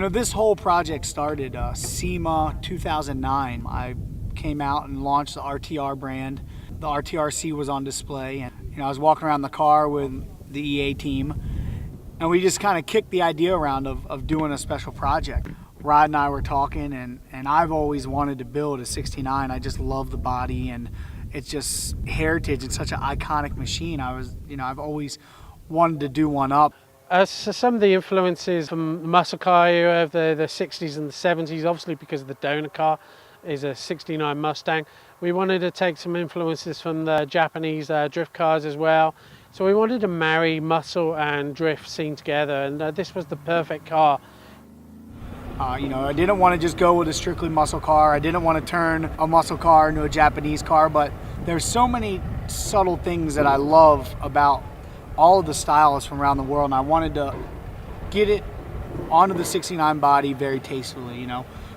know, this whole project started SEMA 2009. I came out and launched the RTR brand. The RTR-C was on display, and I was walking around the car with the EA team, and we just kind of kicked the idea around of doing a special project. Rod and I were talking, and I've always wanted to build a 69. I just love the body, and it's just heritage. It's such an iconic machine. I've always wanted to do one up. So some of the influences from the muscle car era of the 60s and the 70s, obviously because the donor car is a 69 Mustang. We wanted to take some influences from the Japanese drift cars as well. So we wanted to marry muscle and drift scene together, and this was the perfect car. I didn't want to just go with a strictly muscle car. I didn't want to turn a muscle car into a Japanese car, but there's so many subtle things that I love about all of the styles from around the world, and I wanted to get it onto the 69 body very tastefully,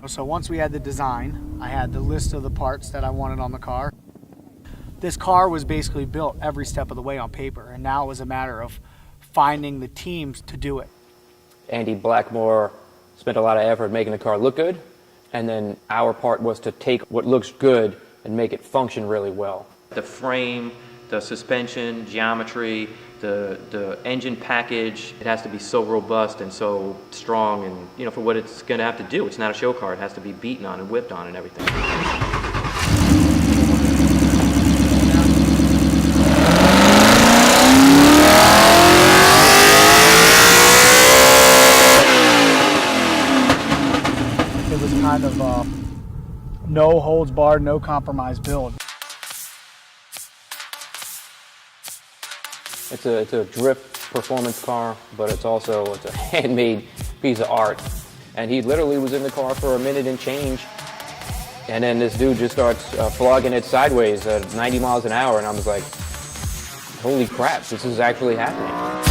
So once we had the design, I had the list of the parts that I wanted on the car. This car was basically built every step of the way on paper, and now it was a matter of finding the teams to do it. Andy Blackmore spent a lot of effort making the car look good, and then our part was to take what looks good and make it function really well. The frame, the suspension, geometry, the engine package, it has to be so robust and so strong, and for what it's going to have to do. It's not a show car. It has to be beaten on and whipped on and everything. It was kind of no holds barred, no compromise build. It's a drift performance car, but it's a handmade piece of art. And he literally was in the car for a minute and change, and then this dude just starts flogging it sideways at 90 miles an hour, and I was like, holy crap, this is actually happening.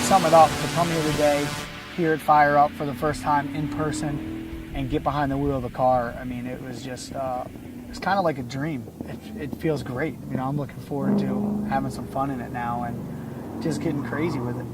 Sum it up, to come here today, hear it fire up for the first time in person, and get behind the wheel of the car. I mean, it was just, it's kind of like a dream. It feels great. I'm looking forward to having some fun in it now and just getting crazy with it.